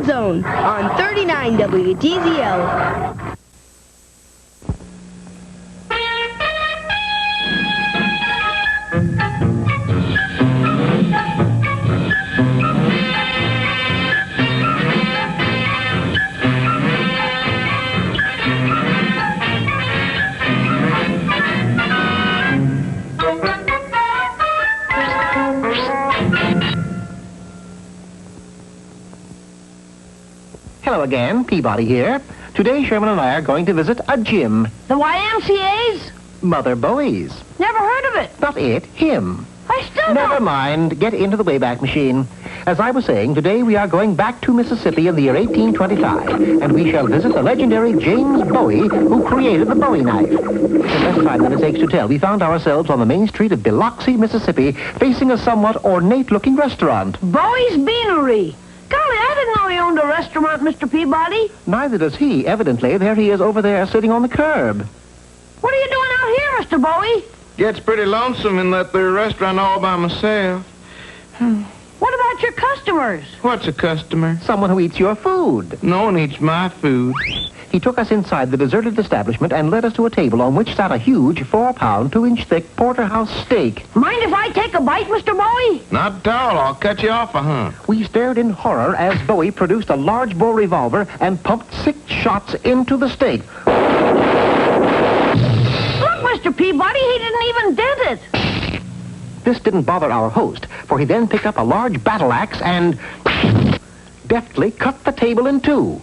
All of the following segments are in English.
Zone Zone on 39 WTZL. Hello again, Peabody here. Today, Sherman and I are going to visit a gym. The YMCA's? Mother Bowie's. Never heard of it. Not it, him. I still Never don't. mind. Get into the Wayback Machine. As I was saying, today we are going back to Mississippi in the year 1825, and we shall visit the legendary James Bowie, who created the Bowie knife. In less time than it takes to tell, we found ourselves on the main street of Biloxi, Mississippi, facing a somewhat ornate-looking restaurant. Bowie's Beanery. Golly, I didn't know he owned a restaurant, Mr. Peabody. Neither does he, evidently. There he is over there, sitting on the curb. What are you doing out here, Mr. Bowie? Gets pretty lonesome in that there restaurant all by myself. What about your customers? What's a customer? Someone who eats your food. No one eats my food. He took us inside the deserted establishment and led us to a table on which sat a huge 4-pound, 2-inch-thick porterhouse steak. Mind if I take a bite, Mr. Bowie? Not at all. I'll cut you off a hunk. We stared in horror as Bowie produced a large bore revolver and pumped 6 shots into the steak. Look, Mr. Peabody, he didn't even dent it. This didn't bother our host, for he then picked up a large battle axe and deftly cut the table in two.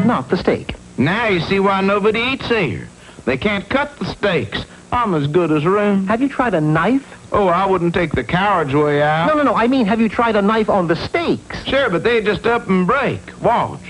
Not the steak. Now you see why nobody eats here. They can't cut the steaks. I'm as good as room. Have you tried a knife? Oh, I wouldn't take the coward's way out. No, I mean, have you tried a knife on the steaks? Sure, but they just up and break. Watch.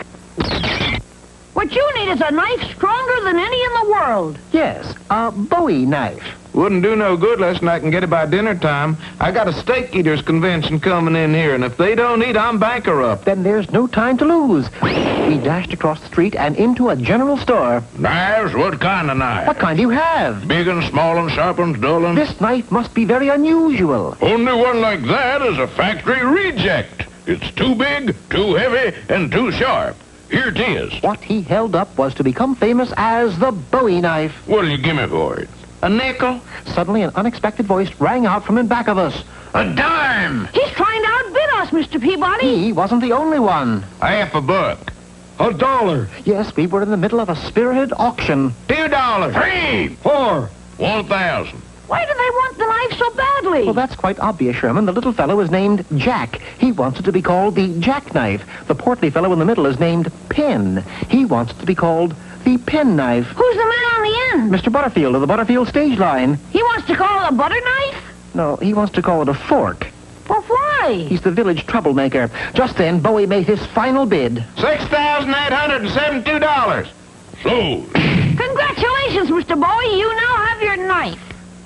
What you need is a knife stronger than any in the world. Yes, a Bowie knife. Wouldn't do no good less than I can get it by dinner time. I got a steak eaters convention coming in here, and if they don't eat, I'm bankrupt. Then there's no time to lose. We dashed across the street and into a general store. Knives? What kind of knife? What kind do you have? Big and small and sharp and dull and... This knife must be very unusual. Only one like that is a factory reject. It's too big, too heavy, and too sharp. Here it is. What he held up was to become famous as the Bowie knife. What'll you give me for it? A nickel? Suddenly, an unexpected voice rang out from in back of us. A dime! He's trying to outbid us, Mr. Peabody. He wasn't the only one. Half a buck. $1. Yes, we were in the middle of a spirited auction. $2. 3. 4. 1,000. Why do they want the knife so badly? Well, that's quite obvious, Sherman. The little fellow is named Jack. He wants it to be called the jackknife. The portly fellow in the middle is named Pen. He wants it to be called the penknife. Who's the man on the end? Mr. Butterfield of the Butterfield stage line. He wants to call it a butter knife? No, he wants to call it a fork. Well, why? He's the village troublemaker. Just then, Bowie made his final bid. $6,872. Sold. Congratulations, Mr. Bowie. You now have your knife.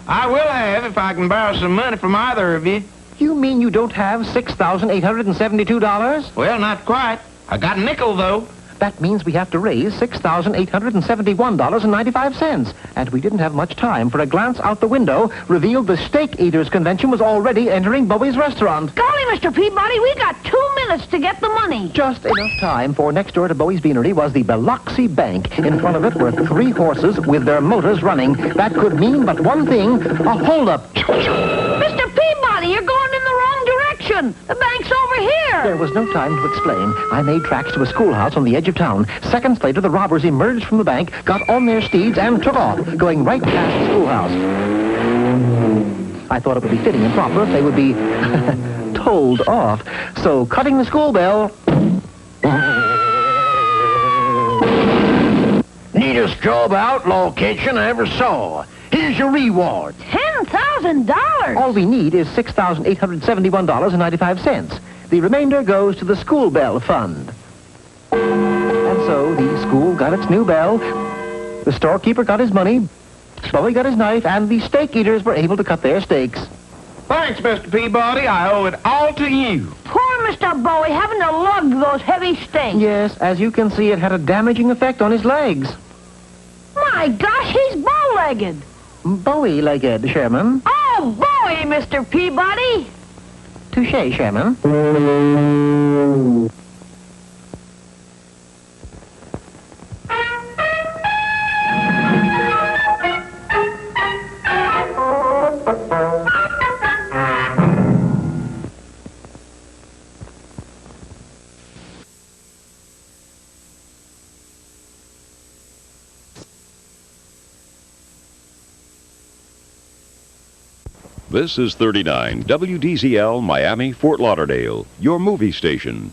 I will have if I can borrow some money from either of you. You mean you don't have $6,872? Well, not quite. I got a nickel, though. That means we have to raise $6,871.95. And we didn't have much time, for a glance out the window revealed the Steak Eaters Convention was already entering Bowie's restaurant. Golly, Mr. Peabody, we got 2 minutes to get the money. Just enough time, for next door to Bowie's Beanery was the Biloxi Bank. In front of it were 3 horses with their motors running. That could mean but one thing, a holdup. Mr. Peabody, you're going in the wrong direction. The bank's over here. There was no time to explain. I made tracks to a schoolhouse on the edge of town. Seconds later, the robbers emerged from the bank, got on their steeds, and took off, going right past the schoolhouse. I thought it would be fitting and proper if they would be told off. So, cutting the school bell... Neatest job outlaw catching I ever saw. Here's your reward. $10,000. All we need is $6,871.95. The remainder goes to the school bell fund. And so the school got its new bell, the storekeeper got his money, Bowie got his knife, and the steak eaters were able to cut their steaks. Thanks, Mr. Peabody. I owe it all to you. Poor Mr. Bowie having to lug those heavy steaks. Yes, as you can see, it had a damaging effect on his legs. My gosh, he's bow-legged. Bowie-legged, Sherman. Oh, Bowie, Mr. Peabody. Touché, Sherman. This is 39 WDZL Miami, Fort Lauderdale, your movie station.